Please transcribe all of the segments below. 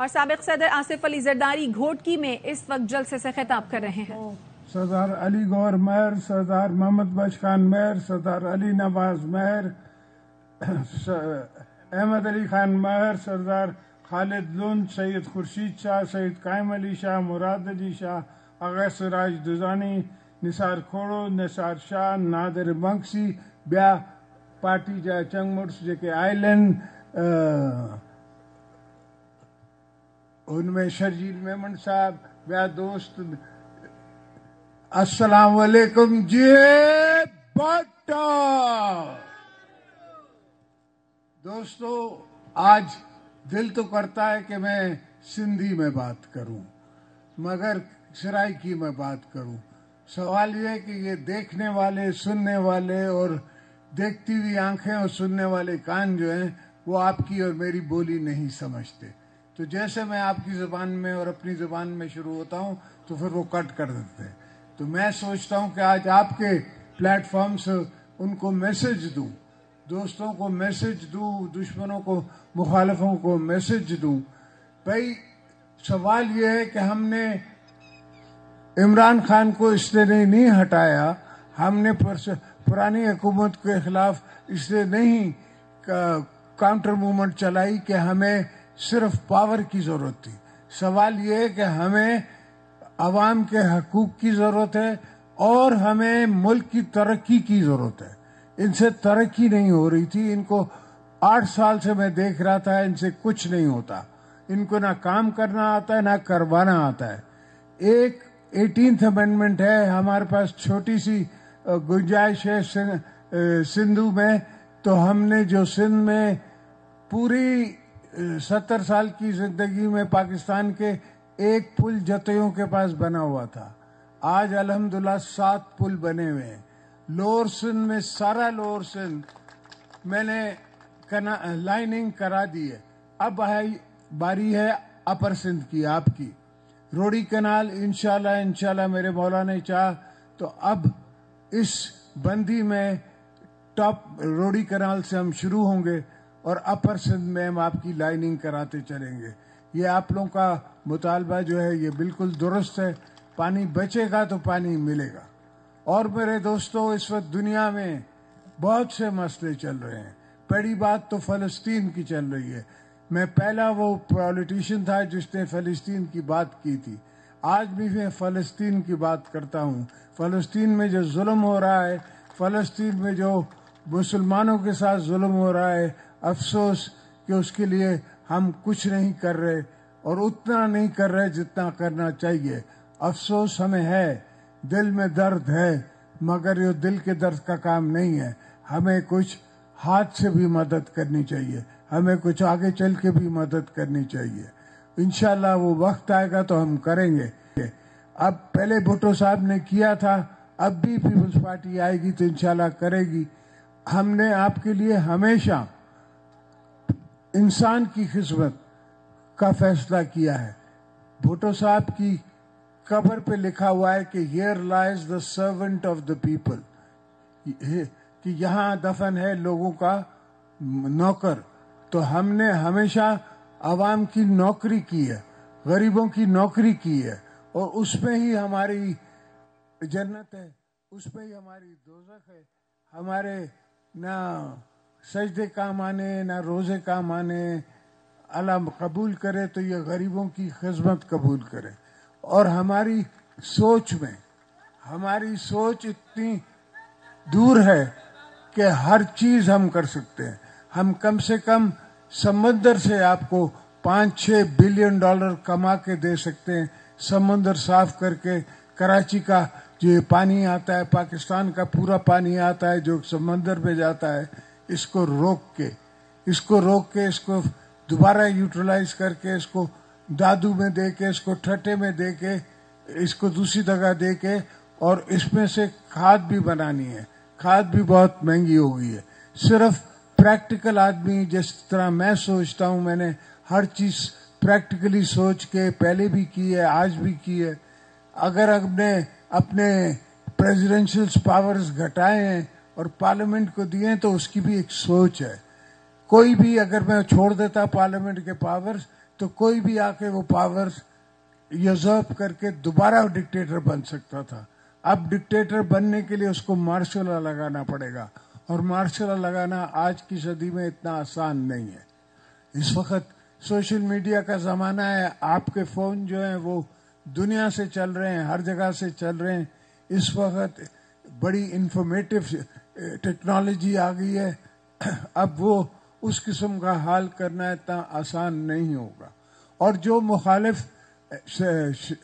اور سابق صدر آصف علی زرداری گھوٹکی میں اس وقت جلسے سے خطاب کر رہے ہیں۔ سردار علی گور مہر، سردار محمد بخش خان مہر، سردار علی نواز مہر، احمد علی خان مہر، سردار خالد لون، سید خورشید شاہ، سید قائم علی شاہ، مراد علی شاہ، آغا سراج دزانی، نثار کھوڑو، نثار شاہ، نادر بنکسی، بیا پارٹی جا چنگ مٹس جے آئلینڈ ان میں شرجیل میمن صاحب، بیا دوست السلام علیکم جی بٹا دوستو، آج دل تو کرتا ہے کہ میں سندھی میں بات کروں مگر سرائکی میں بات کروں۔ سوال یہ ہے کہ یہ دیکھنے والے، سننے والے اور دیکھتی ہوئی آنکھیں اور سننے والے کان جو ہیں وہ آپ کی اور میری بولی نہیں سمجھتے، تو جیسے میں آپ کی زبان میں اور اپنی زبان میں شروع ہوتا ہوں تو پھر وہ کٹ کر دیتے ہیں۔ تو میں سوچتا ہوں کہ آج آپ کے پلیٹ فارم سے ان کو میسج دوں، دوستوں کو میسج دوں، دشمنوں کو، مخالفوں کو میسج دوں۔ بھائی سوال یہ ہے کہ ہم نے عمران خان کو اس لیے نہیں ہٹایا، ہم نے پرانی حکومت کے خلاف اس لیے نہیں کاؤنٹر موومنٹ چلائی کہ ہمیں صرف پاور کی ضرورت تھی۔ سوال یہ ہے کہ ہمیں عوام کے حقوق کی ضرورت ہے اور ہمیں ملک کی ترقی کی ضرورت ہے۔ ان سے ترقی نہیں ہو رہی تھی، ان کو 8 سال سے میں دیکھ رہا تھا، ان سے کچھ نہیں ہوتا، ان کو نہ کام کرنا آتا ہے نہ کروانا آتا ہے۔ ایک 18th امینڈمنٹ ہے ہمارے پاس، چھوٹی سی گنجائش ہے سندھو میں، تو ہم نے جو سندھ میں پوری 70 سال کی زندگی میں پاکستان کے ایک پل جتیوں کے پاس بنا ہوا تھا، آج الحمدللہ 7 پل بنے ہوئے ہیں۔ لوور سندھ میں سارا لوور سندھ میں نے لائننگ کرا دی ہے، اب باری ہے اپر سندھ کی، آپ کی روڑی کنال انشاءاللہ میرے مولا نے چاہ تو اب اس بندی میں ٹاپ روڑی کنال سے ہم شروع ہوں گے اور اپر سندھ میں ہم آپ کی لائننگ کراتے چلیں گے۔ یہ آپ لوگوں کا مطالبہ جو ہے یہ بالکل درست ہے، پانی بچے گا تو پانی ملے گا۔ اور میرے دوستو، اس وقت دنیا میں بہت سے مسئلے چل رہے ہیں، پہلی بات تو فلسطین کی چل رہی ہے۔ میں پہلا وہ پولیٹیشین تھا جس نے فلسطین کی بات کی تھی، آج بھی میں فلسطین کی بات کرتا ہوں۔ فلسطین میں جو ظلم ہو رہا ہے، فلسطین میں جو مسلمانوں کے ساتھ ظلم ہو رہا ہے، افسوس کہ اس کے لیے ہم کچھ نہیں کر رہے اور اتنا نہیں کر رہے جتنا کرنا چاہیے۔ افسوس ہمیں ہے، دل میں درد ہے، مگر یہ دل کے درد کا کام نہیں ہے، ہمیں کچھ ہاتھ سے بھی مدد کرنی چاہیے، ہمیں کچھ آگے چل کے بھی مدد کرنی چاہیے۔ انشاءاللہ وہ وقت آئے گا تو ہم کریں گے۔ اب پہلے بھٹو صاحب نے کیا تھا، اب بھی پیپلز پارٹی آئے گی تو انشاءاللہ کرے گی۔ ہم نے آپ کے لیے ہمیشہ انسان کی خدمت کا فیصلہ کیا ہے۔ بھٹو صاحب کی قبر پہ لکھا ہوا ہے کہ here lies the servant of the people، کہ یہاں دفن ہے لوگوں کا نوکر۔ تو ہم نے ہمیشہ عوام کی نوکری کی ہے، غریبوں کی نوکری کی ہے، اور اس میں ہی ہماری جنت ہے، اس میں ہی ہماری دوزخ ہے۔ ہمارے نہ سجدے کام آنے نہ روزے کام آنے، اللہ قبول کرے تو یہ غریبوں کی خدمت قبول کرے۔ اور ہماری سوچ میں، ہماری سوچ اتنی دور ہے کہ ہر چیز ہم کر سکتے ہیں۔ ہم کم سے کم سمندر سے آپ کو $5-6 بلین کما کے دے سکتے ہیں، سمندر صاف کر کے۔ کراچی کا جو پانی آتا ہے، پاکستان کا پورا پانی آتا ہے جو سمندر میں جاتا ہے، اس کو روک کے اس کو دوبارہ یوٹیلائز کر کے، اس کو دادو میں دے کے، اس کو ٹھٹے میں دے کے، اس کو دوسری جگہ دے کے، اور اس میں سے کھاد بھی بنانی ہے۔ کھاد بھی بہت مہنگی ہو گئی ہے۔ صرف پریکٹیکل آدمی جس طرح میں سوچتا ہوں، میں نے ہر چیز پریکٹیکلی سوچ کے پہلے بھی کی ہے، آج بھی کی ہے۔ اگر ہم نے اپنے پریزیڈنشل پاورز گھٹائے ہیں اور پارلیمنٹ کو دیے ہیں تو اس کی بھی ایک سوچ ہے۔ کوئی بھی اگر میں چھوڑ دیتا پارلیمنٹ کے پاورز تو کوئی بھی آ کے وہ پاورز یوزرپ کر کے دوبارہ ڈکٹیٹر بن سکتا تھا. اب ڈکٹیٹر بننے کے لیے اس کو مارشل لا لگانا پڑے گا, اور مارشل لا لگانا آج کی صدی میں اتنا آسان نہیں ہے. اس وقت سوشل میڈیا کا زمانہ ہے, آپ کے فون جو ہیں وہ دنیا سے چل رہے ہیں, ہر جگہ سے چل رہے ہیں. اس وقت بڑی انفارمیٹو ٹیکنالوجی آ گئی ہے. اب وہ اس قسم کا حال کرنا اتنا آسان نہیں ہوگا. اور جو مخالف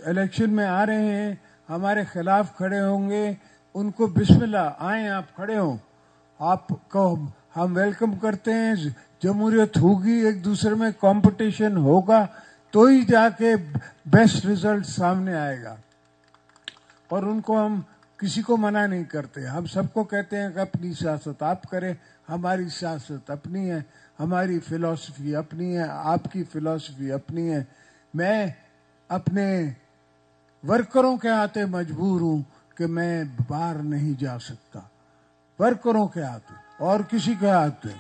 الیکشن میں آ رہے ہیں, ہمارے خلاف کھڑے ہوں گے, ان کو بسم اللہ, آئیں آپ کھڑے ہوں, آپ کو ہم ویلکم کرتے ہیں. جمہوریت ہوگی, ایک دوسرے میں کمپٹیشن ہوگا, تو ہی جا کے بیسٹ ریزلٹ سامنے آئے گا. اور ان کو ہم کسی کو منع نہیں کرتے, ہم سب کو کہتے ہیں کہ اپنی سیاست آپ کریں. ہماری سیاست اپنی ہے, ہماری فلسفی اپنی ہے, آپ کی فلسفی اپنی ہے. میں اپنے ورکروں کے ہاتھے مجبور ہوں کہ میں باہر نہیں جا سکتا, ورکروں کے ہاتھے اور کسی کے ہاتھے,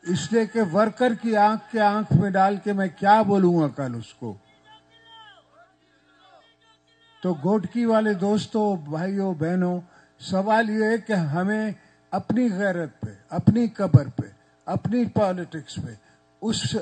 اس لیے کہ ورکر کی آنکھ کے آنکھ میں ڈال کے میں کیا بولوں گا کل اس کو. تو گھوٹکی والے دوستوں, بھائیوں, بہنوں, سوال یہ ہے کہ ہمیں اپنی غیرت پہ, اپنی قبر پہ, اپنی پالیٹکس پہ اس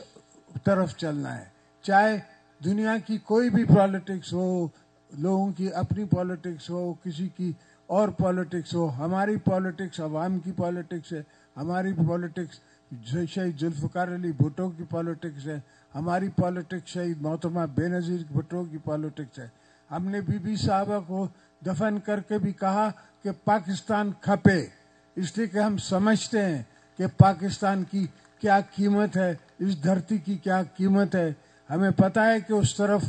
طرف چلنا ہے. چاہے دنیا کی کوئی بھی پالیٹکس ہو, لوگوں کی اپنی پالیٹکس ہو, کسی کی اور پالیٹکس ہو. ہماری پالیٹکس عوام کی پالیٹکس ہے, ہماری پالیٹکس شہید ذوالفقار علی بھٹو کی پالیٹکس ہے, ہماری پالیٹکس شہید محترمہ بے نظیر بھٹو کی پالیٹکس ہے. ہم نے بی بی صاحبہ کو دفن کر کے بھی کہا کہ پاکستان کھپے, اس لیے کہ ہم سمجھتے ہیں کہ پاکستان کی کیا قیمت ہے, اس دھرتی کی کیا قیمت ہے. ہمیں پتا ہے کہ اس طرف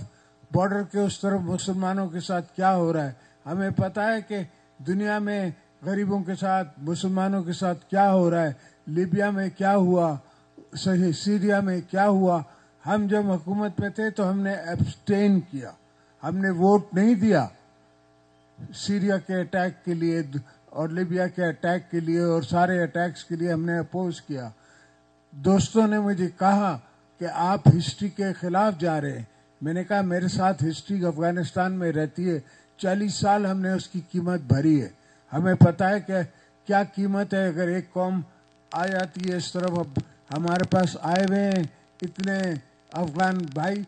بارڈر کے اس طرف مسلمانوں کے ساتھ کیا ہو رہا ہے. ہمیں پتا ہے کہ دنیا میں غریبوں کے ساتھ, مسلمانوں کے ساتھ کیا ہو رہا ہے. لیبیا میں کیا ہوا, سیریا میں کیا ہوا. ہم جب حکومت میں تھے تو ہم نے ایبسٹین کیا, ہم نے ووٹ نہیں دیا سیریا کے اٹیک کے لیے اور لیبیا کے اٹیک کے لیے اور سارے اٹیکس کے لیے ہم نے اپوز کیا. دوستوں نے مجھے کہا کہ آپ ہسٹری کے خلاف جا رہے ہیں. میں نے کہا میرے ساتھ ہسٹری افغانستان میں رہتی ہے, 40 سال ہم نے اس کی قیمت بھری ہے. ہمیں پتا ہے کہ کیا قیمت ہے اگر ایک قوم آ جاتی ہے اس طرف. اب ہمارے پاس آئے ہوئے ہیں اتنے افغان بھائی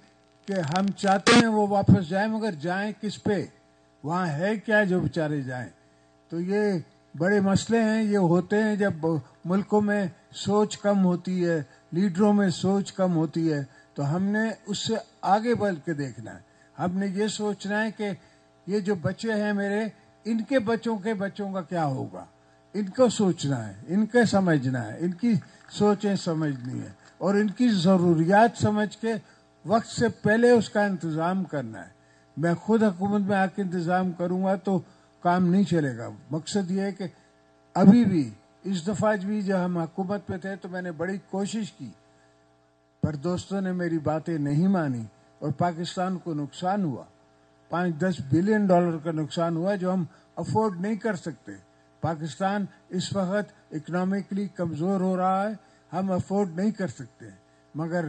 کہ ہم چاہتے ہیں وہ واپس جائیں, مگر جائیں کس پہ, وہاں ہے کیا جو بیچارے جائیں. تو یہ بڑے مسئلے ہیں, یہ ہوتے ہیں جب ملکوں میں سوچ کم ہوتی ہے, لیڈروں میں سوچ کم ہوتی ہے. تو ہم نے اس سے آگے بڑھ کے دیکھنا ہے. ہم نے یہ سوچنا ہے کہ یہ جو بچے ہیں میرے, ان کے بچوں کا کیا ہوگا. ان کو سوچنا ہے, ان کے سمجھنا ہے, ان کی سوچیں سمجھنی ہے, اور ان کی ضروریات سمجھ کے وقت سے پہلے اس کا انتظام کرنا ہے. میں خود حکومت میں آ کے انتظام کروں گا تو کام نہیں چلے گا. مقصد یہ ہے کہ ابھی بھی اس دفعہ بھی جب ہم حکومت پہ تھے تو میں نے بڑی کوشش کی, پر دوستوں نے میری باتیں نہیں مانی اور پاکستان کو نقصان ہوا. 5-10 بلین ڈالر کا نقصان ہوا جو ہم افورڈ نہیں کر سکتے. پاکستان اس وقت اکنامکلی کمزور ہو رہا ہے, ہم افورڈ نہیں کر سکتے. مگر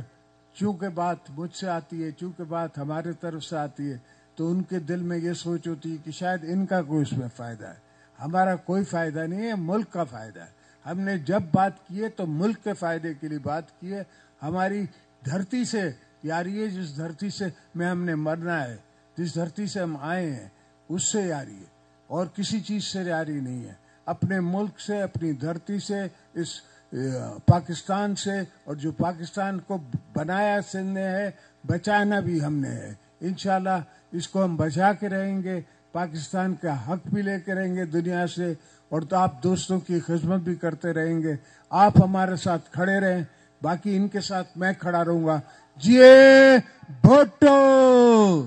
چونکہ بات مجھ سے آتی ہے, چونکہ بات ہمارے طرف سے آتی ہے, تو ان کے دل میں یہ سوچ ہوتی ہے کہ شاید ان کا کوئی اس میں فائدہ ہے. ہمارا کوئی فائدہ نہیں ہے, ملک کا فائدہ ہے. ہم نے جب بات کی ہے تو ملک کے فائدے کے لیے بات کی ہے. ہماری دھرتی سے یاری ہے, جس دھرتی سے میں ہم نے مرنا ہے, جس دھرتی سے ہم آئے ہیں اس سے یاری ہے, اور کسی چیز سے یاری نہیں ہے. اپنے ملک سے, اپنی دھرتی سے, اس پاکستان سے, اور جو پاکستان کو بنایا سندھ نے ہے, بچانا بھی ہم نے ہے. انشاءاللہ اس کو ہم بچا کے رہیں گے, پاکستان کا حق بھی لے کے رہیں گے دنیا سے, اور تو آپ دوستوں کی خدمت بھی کرتے رہیں گے. آپ ہمارے ساتھ کھڑے رہیں, باقی ان کے ساتھ میں کھڑا رہوں گا. جیے بھٹو.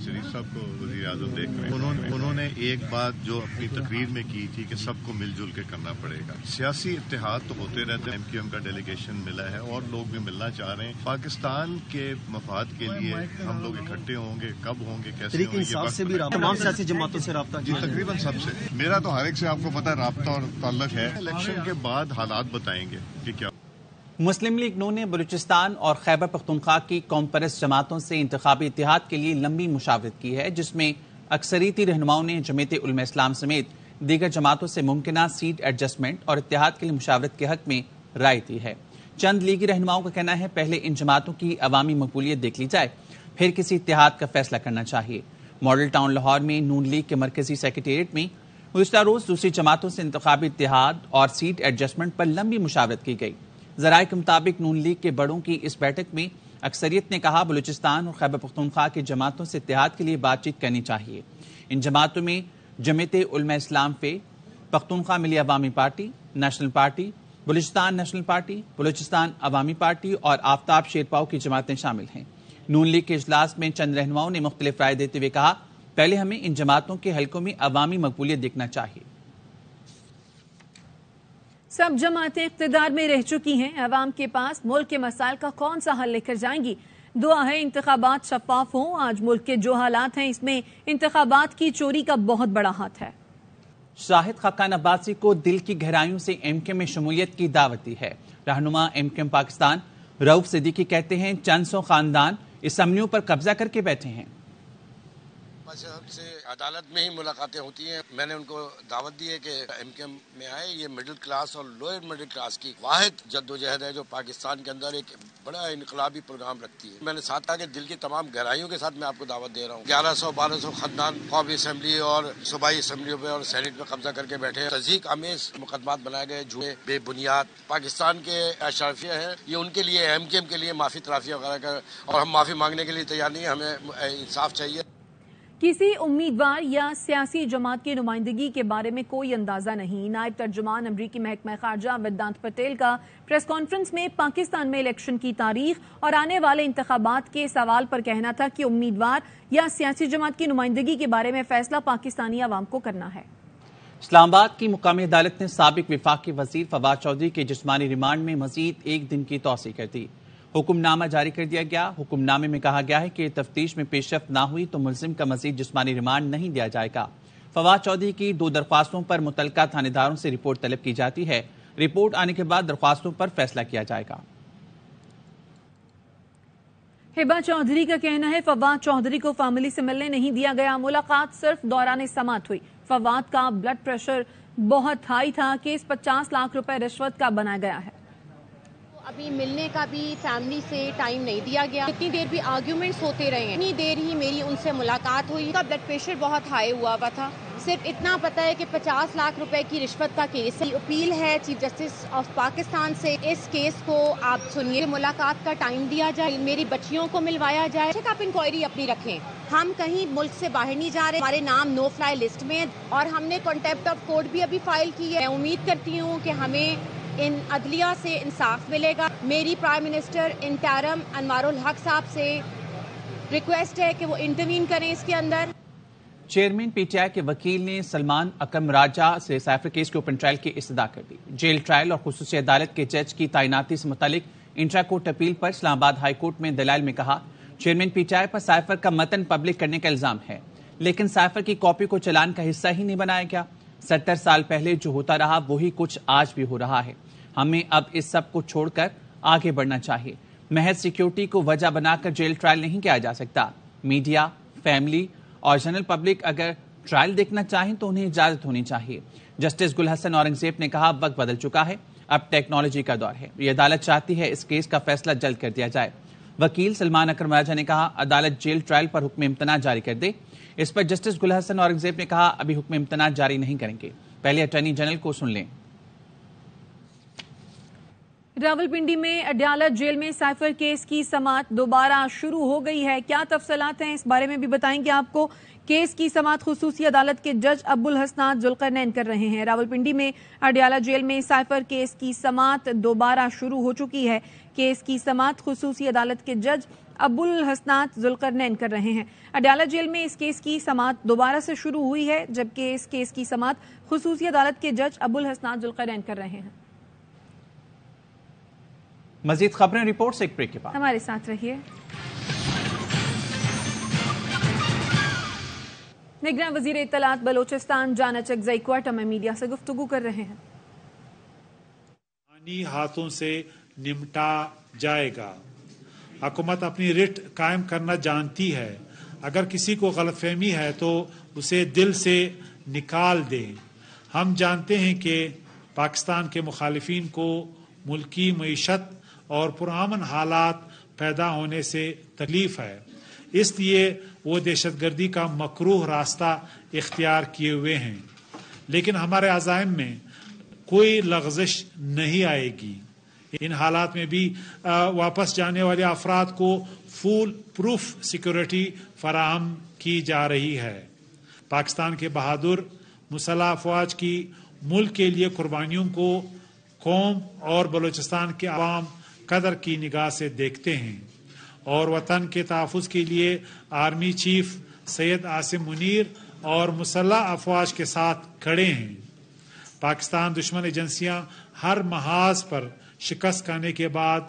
نواز شریف صاحب کو وزیر اعظم دیکھ رہے ہیں. انہوں نے ایک بات جو اپنی تقریر میں کی تھی کہ سب کو مل جل کے کرنا پڑے گا. سیاسی اتحاد تو ہوتے رہتے ہیں. MQM کا ڈیلیگیشن ملا ہے اور لوگ بھی ملنا چاہ رہے ہیں. پاکستان کے مفاد کے لیے ہم لوگ اکٹھے ہوں گے. کب ہوں گے, کیسے ہوں گے, تمام سیاسی جماعتوں سے رابطہ. جی تقریباً سب سے. میرا تو ہر ایک سے آپ کو پتا رابطہ اور تعلق ہے. الیکشن کے بعد حالات بتائیں گے کہ کیا. مسلم لیگ نون نے بلوچستان اور خیبر پختونخوا کی قوم پرست جماعتوں سے انتخابی اتحاد کے لیے لمبی مشاورت کی ہے, جس میں اکثریتی رہنماؤں نے جمعیت علماء اسلام سمیت دیگر جماعتوں سے ممکنہ سیٹ ایڈجسٹمنٹ اور اتحاد کے لیے مشاورت کے حق میں رائے دی ہے. چند لیگی رہنماؤں کا کہنا ہے پہلے ان جماعتوں کی عوامی مقبولیت دیکھ لی جائے, پھر کسی اتحاد کا فیصلہ کرنا چاہیے. ماڈل ٹاؤن لاہور میں نون لیگ کے مرکزی سیکریٹریٹ میں گزشتہ روز دوسری جماعتوں سے انتخابی اتحاد اور سیٹ ایڈجسٹمنٹ پر لمبی مشاورت کی گئی. ذرائع کے مطابق نون لیگ کے بڑوں کی اس بیٹھک میں اکثریت نے کہا بلوچستان اور خیبر پختونخوا کی جماعتوں سے اتحاد کے لیے بات چیت کرنی چاہیے. ان جماعتوں میں جمعیت علماء اسلام فے, پختونخوا ملی عوامی party, national party, Balochistan national party, Balochistan عوامی پارٹی اور آفتاب شیرپاؤ کی جماعتیں شامل ہیں. نون لیگ کے اجلاس میں چند رہنماؤں نے مختلف رائے دیتے ہوئے کہا پہلے ہمیں ان جماعتوں کے حلقوں میں عوامی مقبولیت دیکھنا چاہیے. سب جماعتیں اقتدار میں رہ چکی ہیں, عوام کے پاس ملک کے مسائل کا کون سا حل لے کر جائیں گی. دعا ہے انتخابات شفاف ہوں. آج ملک کے جو حالات ہیں اس میں انتخابات کی چوری کا بہت بڑا ہاتھ ہے. شاہد خاقان عباسی کو دل کی گہرائیوں سے MQM میں شمولیت کی دعوت دی ہے. رہنما MQM پاکستان رؤف صدیقی کہتے ہیں چند سو خاندان اسمبلیوں پر قبضہ کر کے بیٹھے ہیں. سے عدالت میں ہی ملاقاتیں ہوتی ہیں. میں نے ان کو دعوت دی ہے کہ MQM میں آئے. یہ مڈل کلاس اور لوئر مڈل کلاس کی واحد جدوجہد ہے جو پاکستان کے اندر ایک بڑا انقلابی پروگرام رکھتی ہے. میں نے ساتھ کہا کہ دل کی تمام گہرائیوں کے ساتھ میں آپ کو دعوت دے رہا ہوں. 1100-1200 خاندان قومی اسمبلی اور صوبائی اسمبلیوں پہ اور سینٹ پہ قبضہ کر کے بیٹھے ہیں. تضحیک آمیز مقدمات بنائے گئے, جھوٹے بے بنیاد. پاکستان کے اشرافیہ ہیں, یہ ان کے لیے MQM کے لیے معافی تلافی وغیرہ کر, اور ہم معافی مانگنے کے لیے تیار نہیں. ہمیں انصاف چاہیے. کسی امیدوار یا سیاسی جماعت کی نمائندگی کے بارے میں کوئی اندازہ نہیں. نائب ترجمان امریکی محکمہ خارجہ ویدانت پٹیل کا پریس کانفرنس میں پاکستان میں الیکشن کی تاریخ اور آنے والے انتخابات کے سوال پر کہنا تھا کہ امیدوار یا سیاسی جماعت کی نمائندگی کے بارے میں فیصلہ پاکستانی عوام کو کرنا ہے. اسلام آباد کی مقامی عدالت نے سابق وفاقی وزیر فواد چودھری کے جسمانی ریمانڈ میں مزید 1 دن کی توسیع کر دی. حکم نامہ جاری کر دیا گیا. حکم نامے میں کہا گیا ہے کہ تفتیش میں پیش رفت نہ ہوئی تو ملزم کا مزید جسمانی ریمانڈ نہیں دیا جائے گا. فواد چودھری کی 2 درخواستوں پر متعلقہ تھانے داروں سے رپورٹ طلب کی جاتی ہے. رپورٹ آنے کے بعد درخواستوں پر فیصلہ کیا جائے گا. ہبا چودھری کا کہنا ہے فواد چودھری کو فیملی سے ملنے نہیں دیا گیا. ملاقات صرف دوران سماعت ہوئی. فواد کا بلڈ پریشر بہت ہائی تھا. کیس 50 لاکھ روپے رشوت کا بنایا گیا ہے. ابھی ملنے کا بھی فیملی سے ٹائم نہیں دیا گیا. اتنی دیر بھی آرگیومنٹس ہوتے رہے ہیں. اتنی دیر ہی میری ان سے ملاقات ہوئی. کا بلڈ پریشر بہت ہائی ہوا تھا. صرف اتنا پتا ہے کہ 50 لاکھ روپے کی رشوت کا کیس ہے. اپیل ہے چیف جسٹس آف پاکستان سے اس کیس کو آپ سنیے. ملاقات کا ٹائم دیا جائے, میری بچیوں کو ملوایا جائے. آپ انکوائری اپنی رکھیں. ہم کہیں ملک سے باہر نہیں جا رہے. ہمارے نام نو فلائی لسٹ میں اور ہم نے کنٹیمپٹ آف کورٹ بھی ابھی فائل کی ہے. میں امید کرتی ہوں کہ ہمیں ان عدلیہ سے انصاف ملے گا. میری پرائم منسٹر انٹرم انوار الحق صاحب سے ریکویسٹ ہے کہ وہ انٹروین کریں اس کے اندر. چیئرمین PTI کے وکیل نے سلمان اکرم راجہ سے سائفر کیس کے اوپن ٹرائل کی استدعا کر دی. جیل ٹرائل اور خصوصی عدالت کے جج کی تعیناتی سے متعلق انٹرا کورٹ اپیل پر اسلام آباد ہائی کورٹ میں دلائل میں کہا چیئرمین PTI پر سائفر کا متن پبلک کرنے کا الزام ہے, لیکن سائفر کی کاپی کو چلان کا حصہ ہی نہیں بنایا گیا. 70 سال پہلے جو ہوتا رہا وہی کچھ آج بھی ہو رہا ہے. ہمیں اب اس سب کو چھوڑ کر آگے بڑھنا چاہیے. محض سیکیورٹی کو وجہ بنا کر جیل ٹرائل نہیں کیا جا سکتا. میڈیا, فیملی اور جنرل پبلک اگر ٹرائل دیکھنا چاہیں تو انہیں اجازت ہونی چاہیے. جسٹس گل حسن اورنگزیب نے کہا وقت بدل چکا ہے, اب ٹیکنالوجی کا دور ہے. یہ عدالت چاہتی ہے اس کیس کا فیصلہ جلد کر دیا جائے. وکیل سلمان اکرم راجہ نے کہا عدالت جیل ٹرائل پر حکم امتناع جاری کر دے. اس پر جسٹس گل حسن اورنگزیب نے کہا ابھی حکم امتناع جاری نہیں کریں گے, پہلے اٹارنی جنرل کو سن لیں. راولپنڈی میں اڈیالہ جیل میں سائفر کیس کی سماعت دوبارہ شروع ہو گئی ہے. کیا تفصیلات ہیں اس بارے میں بھی بتائیں گے آپ کو. کیس کی سماعت خصوصی عدالت کے جج ابوالحسنات ذوالقرنین کر رہے ہیں۔ راولپنڈی میں اڈیالہ جیل میں سائفر کیس کی سماعت دوبارہ شروع ہو چکی ہے۔ کیس کی سماعت خصوصی عدالت کے جج ابوالحسنات ذوالقرنین کر رہے ہیں۔ اڈیالہ جیل میں اس کیس کی سماعت دوبارہ سے شروع ہوئی ہے، جبکہ اس کیس کی سماعت خصوصی عدالت کے جج ابوالحسنات ذوالقرنین کر رہے ہیں۔ مزید خبریں رپورٹ سے ایک بریک کے بعد ہمارے ساتھ رہیے۔ نگراں وزیر اطلاعات بلوچستان جانا چکزئی کوئٹہ میں میڈیا سے گفتگو کر رہے ہیں۔ پانی ہاتھوں سے نمٹا جائے گا۔ حکومت اپنی رٹ قائم کرنا جانتی ہے، اگر کسی کو غلط فہمی ہے تو اسے دل سے نکال دیں۔ ہم جانتے ہیں کہ پاکستان کے مخالفین کو ملکی معیشت اور پرامن حالات پیدا ہونے سے تکلیف ہے، اس لیے وہ دہشت گردی کا مکروہ راستہ اختیار کیے ہوئے ہیں، لیکن ہمارے عزائم میں کوئی لغزش نہیں آئے گی۔ ان حالات میں بھی واپس جانے والے افراد کو فول پروف سیکورٹی فراہم کی جا رہی ہے۔ پاکستان کے بہادر مسلح افواج کی ملک کے لیے قربانیوں کو قوم اور بلوچستان کے عوام قدر کی نگاہ سے دیکھتے ہیں اور وطن کے تحفظ کے لیے آرمی چیف سید عاصم منیر اور مسلح افواج کے ساتھ کھڑے ہیں۔ پاکستان دشمن ایجنسیاں ہر محاذ پر شکست کھانے کے بعد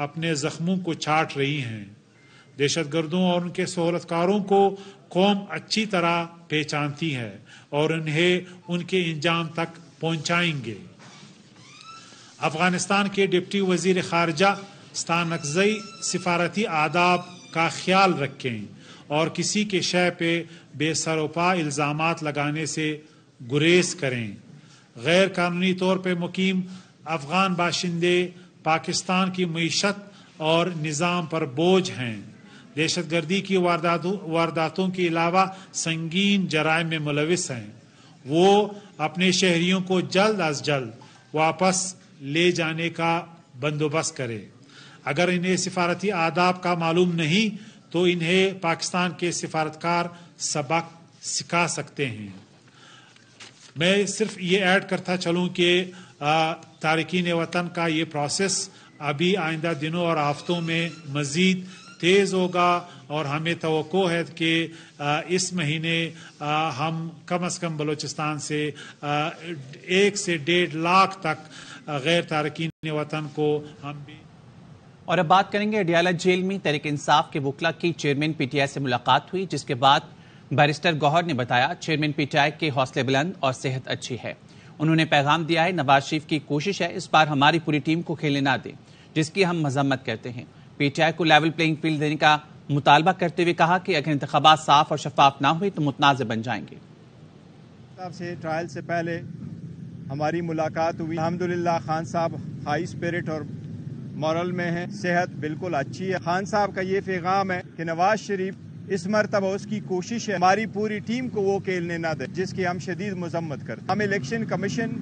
اپنے زخموں کو چھانٹ رہی ہیں۔ دہشت گردوں اور ان کے سہولت کاروں کو قوم اچھی طرح پہچانتی ہے اور انہیں ان کے انجام تک پہنچائیں گے۔ افغانستان کے ڈپٹی وزیر خارجہ ستانکزئی سفارتی آداب کا خیال رکھیں اور کسی کے شے پہ بے سر و پا الزامات لگانے سے گریز کریں۔ غیر قانونی طور پہ مقیم افغان باشندے پاکستان کی معیشت اور نظام پر بوجھ ہیں، دہشت گردی کی وارداتوں کے علاوہ سنگین جرائم میں ملوث ہیں۔ وہ اپنے شہریوں کو جلد از جلد واپس لے جانے کا بندوبست کرے۔ اگر انہیں سفارتی آداب کا معلوم نہیں تو انہیں پاکستان کے سفارتکار سبق سکھا سکتے ہیں۔ میں صرف یہ ایڈ کرتا چلوں کہ تارکین وطن کا یہ پروسیس ابھی آئندہ دنوں اور ہفتوں میں مزید تیز ہوگا اور ہمیں توقع ہے کہ اس مہینے ہم کم از کم بلوچستان سے 1 سے 1.5 لاکھ تک غیر تارکین وطن کو ہم بھی۔ اور اب بات کریں گے اڈیالہ جیل میں تحریک انصاف کے وکلا کی چیئرمین پی ٹی آئی سے ملاقات ہوئی، جس کے بعد بیرسٹر گوہر نے بتایا چیئرمین پی ٹی آئی کے حوصلے بلند اور صحت اچھی ہے۔ انہوں نے پیغام دیا ہے نواز شریف کی کوشش ہے اس بار ہماری پوری ٹیم کو کھیلنے نہ دیں، جس کی ہم مذمت کرتے ہیں۔ پی ٹی آئی کو لیول پلینگ فیلڈ دینے کا مطالبہ کرتے ہوئے کہا کہ اگر انتخابات صاف اور شفاف نہ ہوئے تو متنازع بن جائیں گے۔ سے ٹرائل سے پہلے ہماری ملاقات ہوئی، الحمدللہ خان صاحب ہائی اسپرٹ اور مورل میں ہیں، صحت بالکل اچھی ہے۔ خان صاحب کا یہ پیغام ہے کہ نواز شریف اس مرتبہ اس کی کوشش ہے ہماری پوری ٹیم کو وہ کھیلنے نہ دے، جس کی ہم شدید مذمت کرتے ہیں۔ ہم الیکشن کمیشن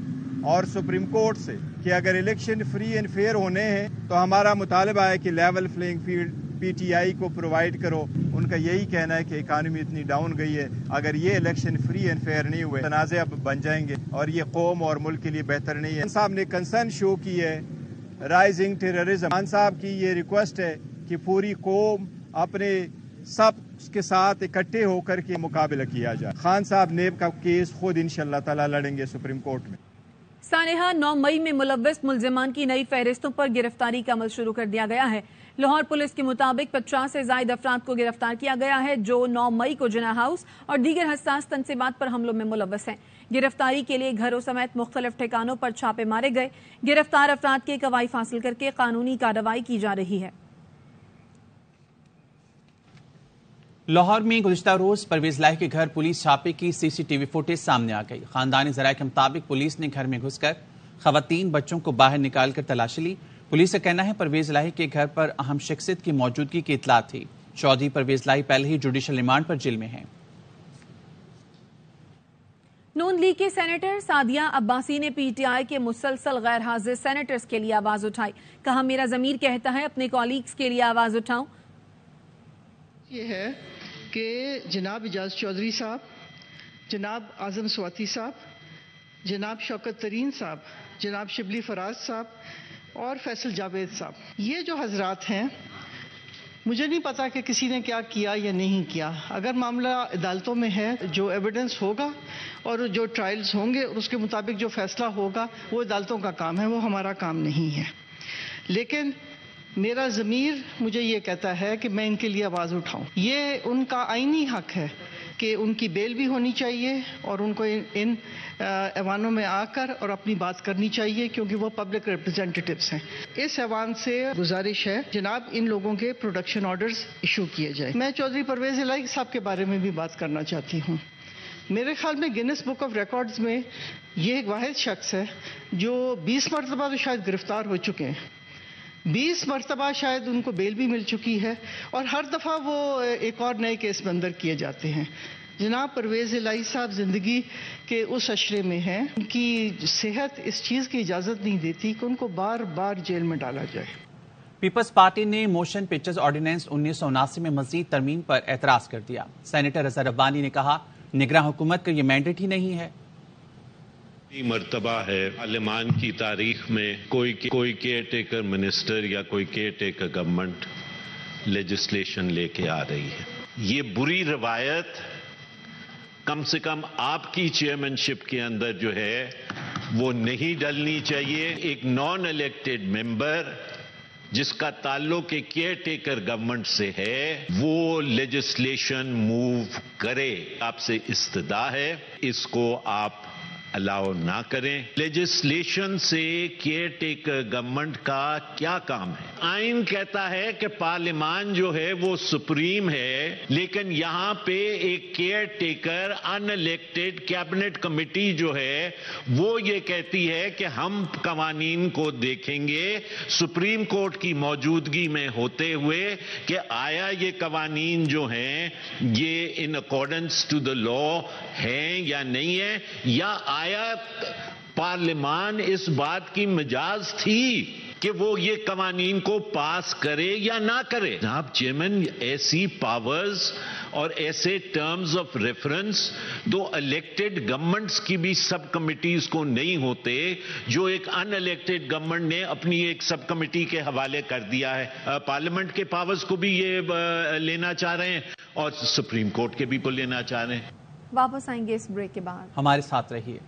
اور سپریم کورٹ سے کہ اگر الیکشن فری اینڈ فیئر ہونے ہیں تو ہمارا مطالبہ ہے کہ level playing field P T I کو پرووائڈ کرو۔ ان کا یہی کہنا ہے کہ اکانومی اتنی ڈاؤن گئی ہے، اگر یہ الیکشن فری اینڈ فیئر نہیں ہوئے تنازع اب بن جائیں گے اور یہ قوم اور ملک کے لیے بہتر نہیں ہے۔ خان صاحب نے کنسرن شو کی ہے رائزنگ ٹیررزم۔ خان صاحب کی یہ ریکویسٹ ہے کہ پوری قوم اپنے سب کے ساتھ اکٹھے ہو کر کے مقابلہ کیا جائے۔ خان صاحب نیب کا کیس خود انشاءاللہ تعالی لڑیں گے سپریم کورٹ میں۔ سانحہ 9 مئی میں ملوث ملزمان کی نئی فہرستوں پر گرفتاری کا عمل شروع کر دیا گیا ہے۔ لاہور پولیس کے مطابق 50 سے زائد افراد کو گرفتار کیا گیا ہے جو 9 مئی کو جناح ہاؤس اور دیگر حساس تنصیبات پر حملوں میں ملوث ہیں۔ گرفتاری کے لیے گھروں سمیت مختلف ٹھکانوں پر چھاپے مارے گئے۔ گرفتار افراد کے گواہی حاصل کر کے قانونی کارروائی کی جا رہی ہے۔ لاہور میں گزشتہ روز پرویز لاہی کے گھر پولیس چھاپے کی سی سی ٹی وی فوٹیج سامنے آ گئی۔ خاندانی ذرائع کے مطابق پولیس نے گھر میں گھس کر خواتین بچوں کو باہر نکال کر تلاشی لی۔ پولیس کا کہنا ہے پرویز لاہی کے گھر پر اہم شخصیت کی موجودگی کی اطلاع تھی۔ چودھری پرویز لاہی پہلے ہی جوڈیشل ریمانڈ پر جیل میں ہیں۔ نون لیگ کے سینیٹر سعدیہ عباسی نے پی ٹی آئی کے مسلسل غیر حاضر سینیٹرز کے لیے آواز اٹھائی۔ کہا میرا ضمیر کہتا ہے اپنے کولیگز کے لیے آواز اٹھاؤں۔ یہ ہے کہ جناب اعجاز چودھری صاحب، جناب اعظم سواتی صاحب، جناب شوکت ترین صاحب، جناب شبلی فراز صاحب اور فیصل جاوید صاحب، یہ جو حضرات ہیں، مجھے نہیں پتا کہ کسی نے کیا کیا یا نہیں کیا. اگر معاملہ عدالتوں میں ہے، جو ایویڈنس ہوگا اور جو ٹرائلز ہوں گے اور اس کے مطابق جو فیصلہ ہوگا وہ عدالتوں کا کام ہے، وہ ہمارا کام نہیں ہے. لیکن میرا ضمیر مجھے یہ کہتا ہے کہ میں ان کے لیے آواز اٹھاؤں. یہ ان کا آئینی حق ہے کہ ان کی بیل بھی ہونی چاہیے اور ان کو ان ایوانوں میں آ کر اور اپنی بات کرنی چاہیے، کیونکہ وہ پبلک ریپرزینٹیٹیوز ہیں. اس ایوان سے گزارش ہے جناب ان لوگوں کے پروڈکشن آرڈرز ایشو کیے جائیں. میں چودھری پرویز الہی صاحب کے بارے میں بھی بات کرنا چاہتی ہوں. میرے خیال میں گینس بک آف ریکارڈز میں یہ ایک واحد شخص ہے جو 20 مرتبہ تو شاید گرفتار ہو چکے ہیں. 20 مرتبہ شاید ان کو بیل بھی مل چکی ہے اور ہر دفعہ وہ ایک اور نئے کیس میں اندر کیے جاتے ہیں. جناب پرویز الہی صاحب زندگی کے اس اشرے میں ہیں، ان کی صحت اس چیز کی اجازت نہیں دیتی کہ ان کو بار بار جیل میں ڈالا جائے. پیپلز پارٹی نے موشن پکچرز آرڈیننس 1979 میں مزید ترمیم پر اعتراض کر دیا. سینیٹر اظہر ربانی نے کہا نگراں حکومت کا یہ مینڈیٹ ہی نہیں ہے. مرتبہ ہے پارلیمان کی تاریخ میں کوئی کیئر ٹیکر منسٹر یا کوئی کیئر ٹیکر گورنمنٹ لیجسلیشن لے کے آ رہی ہے. یہ بری روایت کم سے کم آپ کی چیئرمین شپ کے اندر جو ہے وہ نہیں ڈلنی چاہیے. ایک نان الیکٹڈ ممبر جس کا تعلق ایک کیئر ٹیکر گورنمنٹ سے ہے وہ لیجسلیشن موو کرے. آپ سے استدعا ہے اس کو آپ الاؤ نہ کریں. لیجسلیشن سے کیئر ٹیکر گورنمنٹ کا کیا کام ہے؟ آئین کہتا ہے کہ پارلیمان جو ہے وہ سپریم ہے، لیکن یہاں پہ ایک کیئر ٹیکر ان الیکٹڈ کیبنٹ کمیٹی جو ہے وہ یہ کہتی ہے کہ ہم قوانین کو دیکھیں گے سپریم کورٹ کی موجودگی میں ہوتے ہوئے کہ آیا یہ قوانین جو ہیں یہ ان اکارڈنس ٹو دا لا ہیں یا نہیں ہے، یا آیا پارلیمان اس بات کی مجاز تھی کہ وہ یہ قوانین کو پاس کرے یا نہ کرے. جناب چیئرمین، ایسی پاورز اور ایسے ٹرمز آف ریفرنس تو الیکٹڈ گورنمنٹس کی بھی سب کمیٹیز کو نہیں ہوتے جو ایک ان الیکٹڈ گورنمنٹ نے اپنی ایک سب کمیٹی کے حوالے کر دیا ہے. پارلیمنٹ کے پاورز کو بھی یہ لینا چاہ رہے ہیں اور سپریم کورٹ کے بھی کو لینا چاہ رہے ہیں. واپس آئیں گے اس بریک کے بعد. ہمارے ساتھ رہیے.